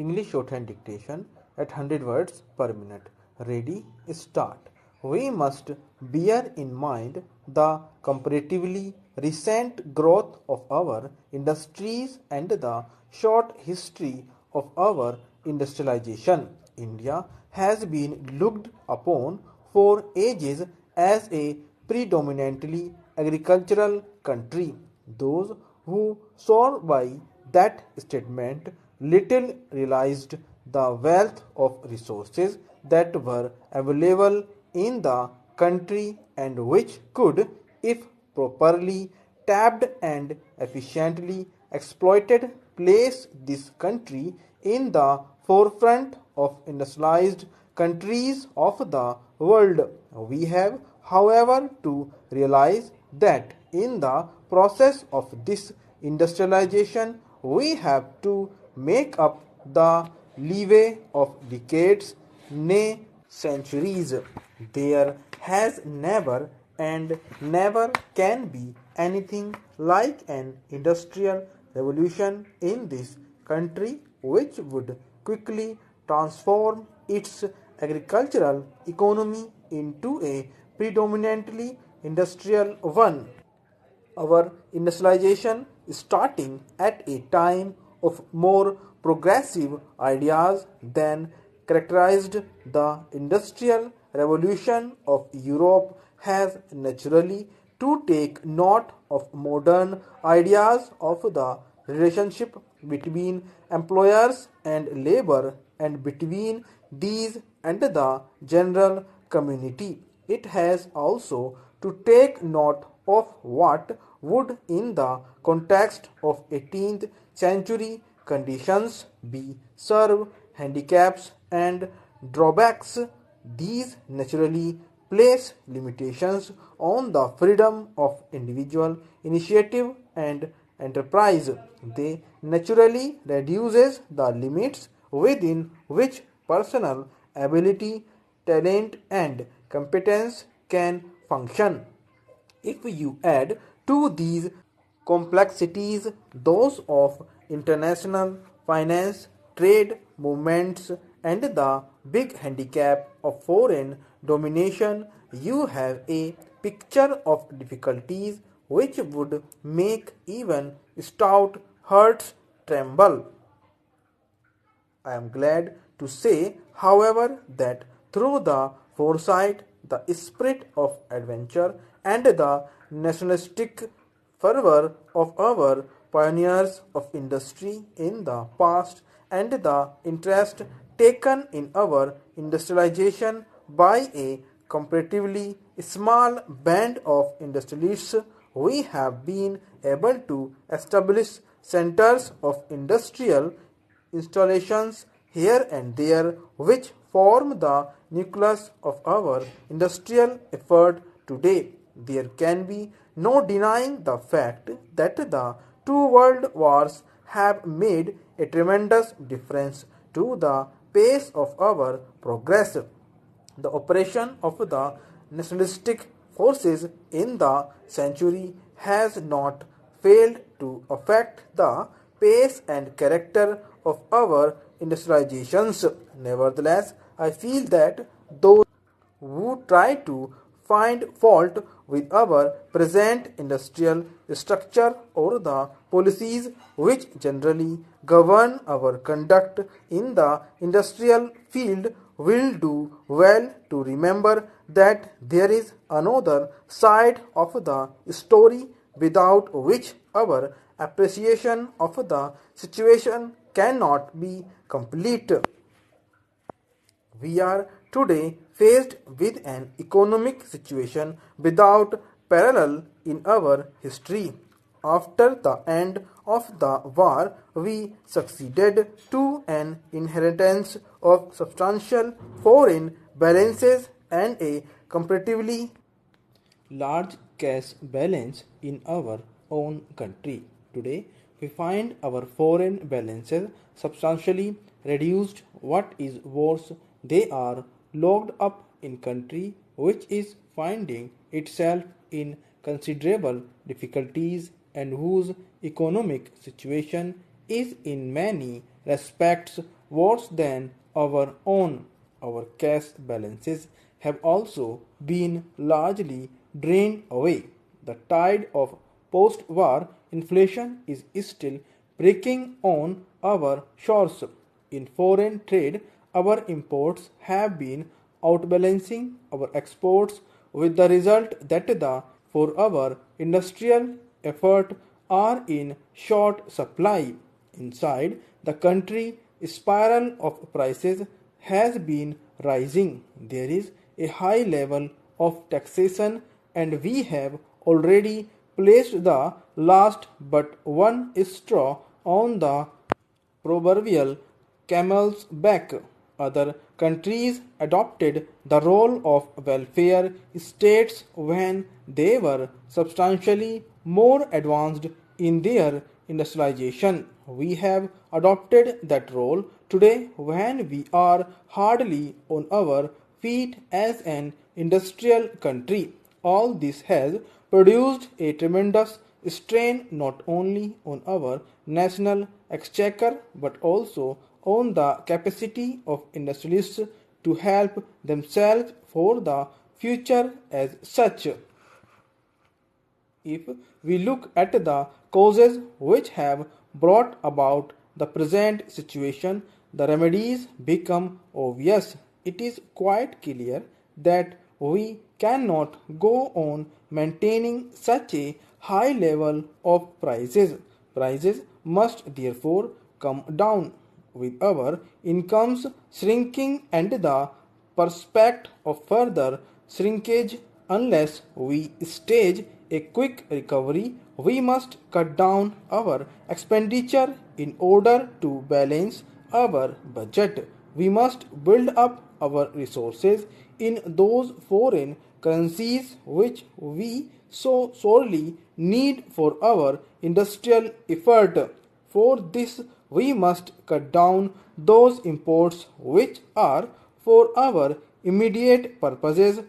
English shorthand dictation at 100 words per minute. Ready? Start. We must bear in mind the comparatively recent growth of our industries and the short history of our industrialization. India has been looked upon for ages as a predominantly agricultural country. Those who swore by that statement little realized the wealth of resources that were available in the country and which could, if properly tapped and efficiently exploited, place this country in the forefront of industrialized countries of the world. We have, however, to realize that in the process of this industrialization, we have to make up the leeway of decades, nay, centuries. There has never and never can be anything like an industrial revolution in this country which would quickly transform its agricultural economy into a predominantly industrial one. Our industrialization is starting at a time of more progressive ideas than characterized the industrial revolution of Europe has naturally to take note of modern ideas of the relationship between employers and labor and between these and the general community. It has also to take note of what would, in the context of 18th century conditions, be serve handicaps and drawbacks. These naturally place limitations on the freedom of individual initiative and enterprise. They naturally reduces the limits within which personal ability, talent and competence can function. If you add to these complexities those of international finance, trade movements, and the big handicap of foreign domination, you have a picture of difficulties which would make even stout hearts tremble. I am glad to say, however, that through the foresight, the spirit of adventure, and the nationalistic fervor of our pioneers of industry in the past, and the interest taken in our industrialization by a comparatively small band of industrialists, we have been able to establish centers of industrial installations here and there which form the nucleus of our industrial effort today. There can be no denying the fact that the two world wars have made a tremendous difference to the pace of our progress. The operation of the nationalistic forces in the century has not failed to affect the pace and character of our industrializations. Nevertheless, I feel that those who try to find fault with our present industrial structure or the policies which generally govern our conduct in the industrial field will do well to remember that there is another side of the story without which our appreciation of the situation cannot be complete. We are today faced with an economic situation without parallel in our history. After the end of the war, we succeeded to an inheritance of substantial foreign balances and a comparatively large cash balance in our own country. Today, we find our foreign balances substantially reduced. What is worse, they are locked up in country which is finding itself in considerable difficulties and whose economic situation is in many respects worse than our own. Our cash balances have also been largely drained away. The tide of post war inflation is still breaking on our shores. In foreign trade, our imports have been outbalancing our exports, with the result that the for our industrial effort are in short supply. Inside the country, spiral of prices has been rising. There is a high level of taxation, and we have already placed the last but one straw on the proverbial camel's back. Other countries adopted the role of welfare states when they were substantially more advanced in their industrialization. We have adopted that role today when we are hardly on our feet as an industrial country. All this has produced a tremendous strain not only on our national exchequer but also on the capacity of industrialists to help themselves for the future as such. If we look at the causes which have brought about the present situation, the remedies become obvious. It is quite clear that we cannot go on maintaining such a high level of prices. Prices must therefore come down. With our incomes shrinking and the prospect of further shrinkage unless we stage a quick recovery, we must cut down our expenditure in order to balance our budget. We must build up our resources in those foreign currencies which we so sorely need for our industrial effort. For this, we must cut down those imports which are, for our immediate purposes,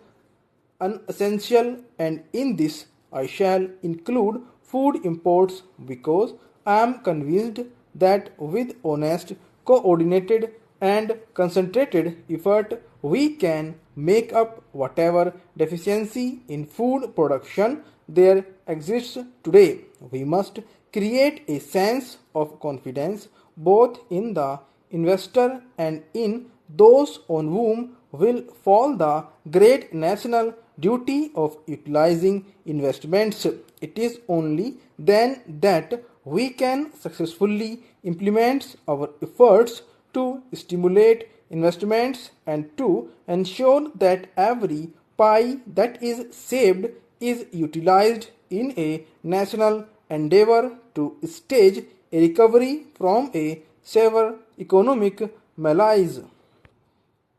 unessential, and in this I shall include food imports because I am convinced that with honest, coordinated, and concentrated effort we can make up whatever deficiency in food production there exists today. We must create a sense of confidence both in the investor and in those on whom will fall the great national duty of utilizing investments. It is only then that we can successfully implement our efforts to stimulate investments and to ensure that every pie that is saved is utilized in a national endeavor to stage a recovery from a severe economic malaise.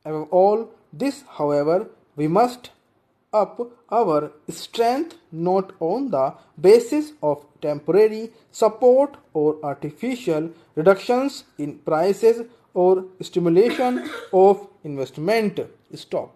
Above all this, however, we must up our strength not on the basis of temporary support or artificial reductions in prices or stimulation of investment. Stop.